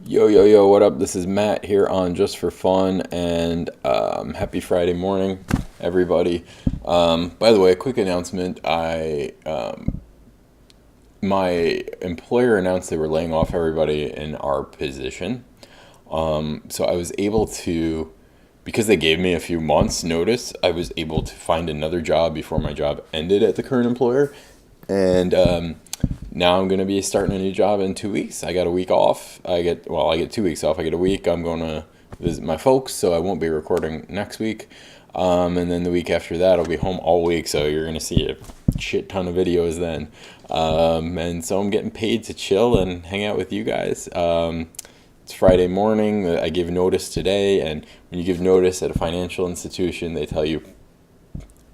Yo, yo, yo, what up? This is Matt here on Just for Fun, and happy Friday morning, everybody. By the way, a quick announcement. My employer announced they were laying off everybody in our position. So I was able to, because they gave me a few months' notice, I was able to find another job before my job ended at the current employer. And now I'm going to be starting a new job in 2 weeks. I got a week off. I get 2 weeks off. I get a week. I'm going to visit my folks, so I won't be recording next week. And then the week after that, I'll be home all week, so you're going to see a shit ton of videos then. And so I'm getting paid to chill and hang out with you guys. It's Friday morning. I gave notice today, and when you give notice at a financial institution, they tell you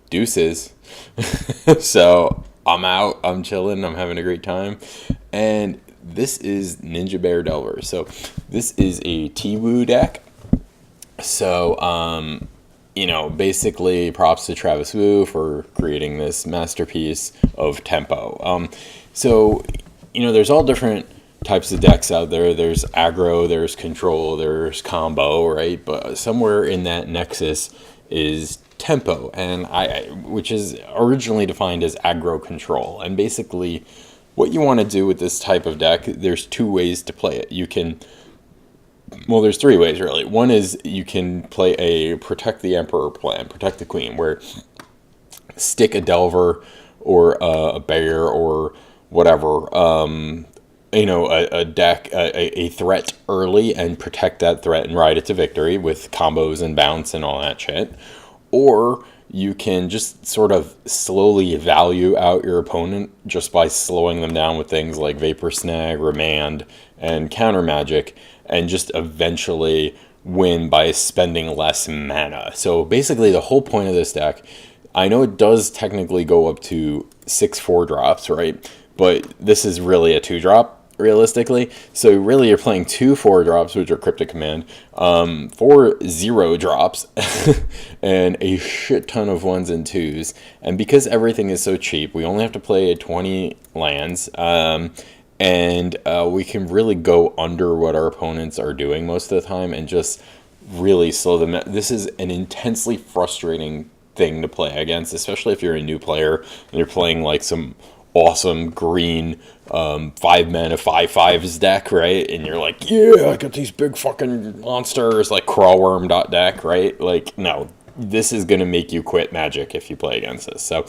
deuces. So I'm out, I'm chilling, I'm having a great time. And this is Ninja Bear Delver. So this is a Tiwu deck. So, basically props to Travis Wu for creating this masterpiece of tempo. There's all different types of decks out there. There's aggro, there's control, there's combo, right? But somewhere in that nexus is tempo, and which is originally defined as aggro control. And basically, what you want to do with this type of deck, there's two ways to play it. There's three ways really. One is you can play a protect the emperor plan, protect the queen, where stick a delver or a bear or whatever, a deck, a threat early and protect that threat and ride it to victory with combos and bounce and all that shit. Or you can just sort of slowly value out your opponent just by slowing them down with things like Vapor Snag, Remand, and Counter Magic, and just eventually win by spending less mana. So basically the whole point of this deck, I know it does technically go up to 6 4-drops, right? But this is really a 2-drop. Realistically, so really you're playing 2 4-drops, which are Cryptic Command, 4 0-drops, and a shit ton of 1s and 2s. And because everything is so cheap, we only have to play 20 lands, and we can really go under what our opponents are doing most of the time and just really slow them down. This is an intensely frustrating thing to play against, especially if you're a new player and you're playing like some awesome green 5-mana 5/5s deck, right? And you're like, yeah, I got these big fucking monsters like Crawworm deck, right? Like, no, this is gonna make you quit Magic if you play against this. So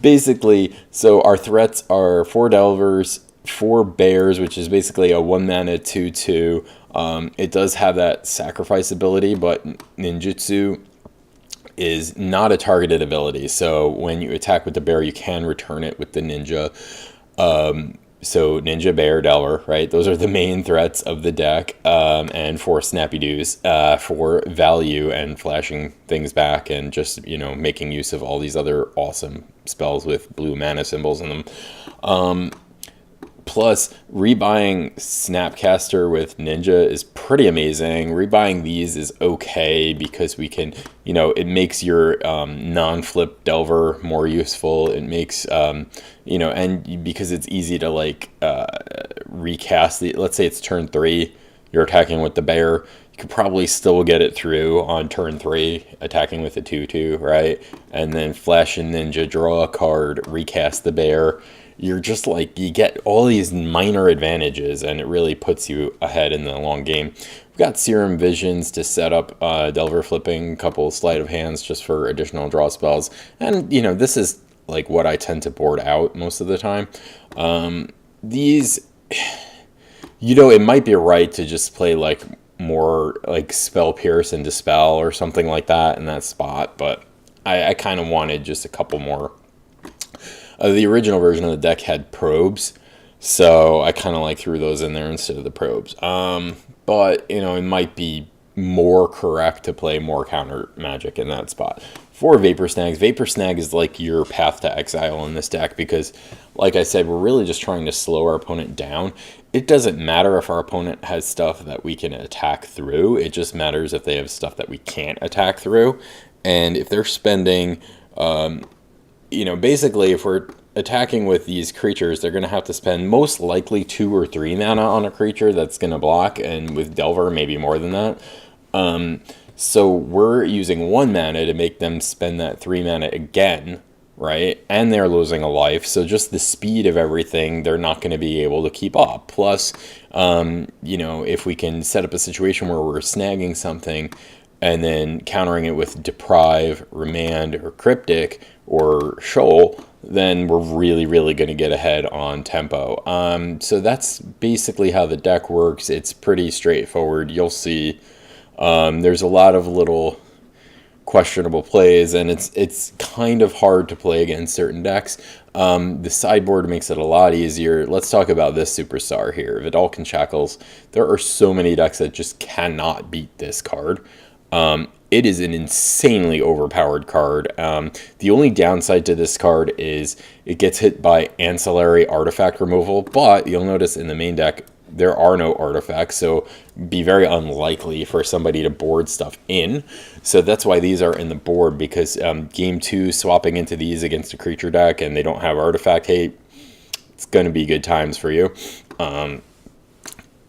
basically, so our threats are 4 Delvers, 4 Bears, which is basically a 1-mana 2/2. It does have that sacrifice ability, but ninjutsu is not a targeted ability. So when you attack with the bear, you can return it with the ninja. So ninja, bear, delver, right? Those are the main threats of the deck. And 4 snappy doos for value and flashing things back and just, making use of all these other awesome spells with blue mana symbols in them. Plus, rebuying Snapcaster with Ninja is pretty amazing. Rebuying these is okay because we can, it makes your non-flip Delver more useful. It makes, and because it's easy to recast let's say it's turn 3, you're attacking with the bear. You could probably still get it through on turn 3, attacking with the 2/2, right? And then Flash and Ninja, draw a card, recast the bear. You're just you get all these minor advantages, and it really puts you ahead in the long game. We've got Serum Visions to set up Delver flipping, couple Sleight of Hands just for additional draw spells. And, this is what I tend to board out most of the time. These, it might be right to just play more Spell Pierce and Dispel or something like that in that spot, but I kind of wanted just a couple more. The original version of the deck had probes, so I kind of threw those in there instead of the probes. But, it might be more correct to play more counter magic in that spot. For Vapor Snags, Vapor Snag is your path to exile in this deck because, like I said, we're really just trying to slow our opponent down. It doesn't matter if our opponent has stuff that we can attack through. It just matters if they have stuff that we can't attack through. And if they're spending... basically, if we're attacking with these creatures, they're going to have to spend most likely 2 or 3 mana on a creature that's going to block, and with Delver, maybe more than that. So we're using 1 mana to make them spend that 3 mana again, right? And they're losing a life, so just the speed of everything, they're not going to be able to keep up. Plus, if we can set up a situation where we're snagging something and then countering it with Deprive, Remand, or Cryptic, or Shoal, then we're really, really going to get ahead on tempo. So that's basically how the deck works. It's pretty straightforward. You'll see there's a lot of little questionable plays, and it's kind of hard to play against certain decks. The sideboard makes it a lot easier. Let's talk about this superstar here, Vidalcan Shackles. There are so many decks that just cannot beat this card. It is an insanely overpowered card. The only downside to this card is it gets hit by ancillary artifact removal, but you'll notice in the main deck there are no artifacts, so be very unlikely for somebody to board stuff in. So that's why these are in the board, because game 2 swapping into these against a creature deck and they don't have artifact hate, it's going to be good times for you.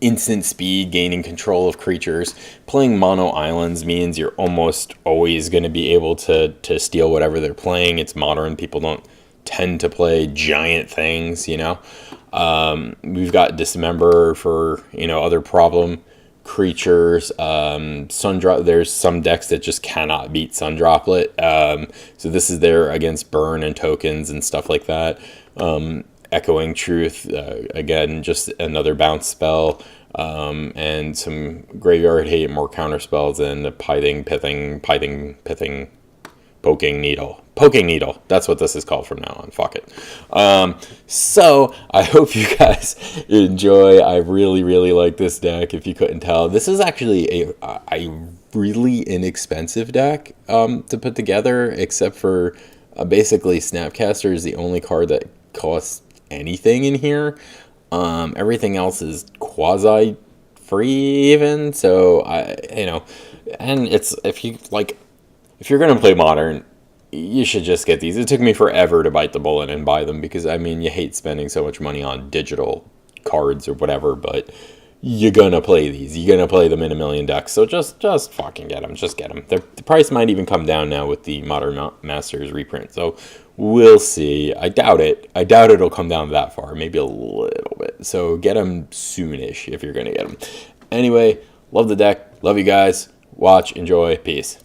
Instant speed, gaining control of creatures. Playing mono islands means you're almost always going to be able to steal whatever they're playing. It's modern. People don't tend to play giant things, We've got Dismember for, other problem creatures. Sundrop, there's some decks that just cannot beat Sundroplet. So this is there against burn and tokens and stuff like that. Echoing Truth, again, just another bounce spell, and some graveyard hate, more counter spells, and Pithing, Poking Needle. That's what this is called from now on. Fuck it. So I hope you guys enjoy. I really, really like this deck. If you couldn't tell, this is actually a really inexpensive deck to put together, except for basically Snapcaster is the only card that costs anything in here. Everything else is quasi free even, so and it's if you're gonna play modern, you should just get these. It took me forever to bite the bullet and buy them, because you hate spending so much money on digital cards or whatever, but you're gonna play these. You're gonna play them in a million decks, so just fucking get them. Just get them. The price might even come down now with the Modern Masters reprint, so we'll see. I doubt it. I doubt it'll come down that far. Maybe a little bit. So get them soonish if you're gonna get them. Anyway, love the deck. Love you guys. Watch, enjoy, peace.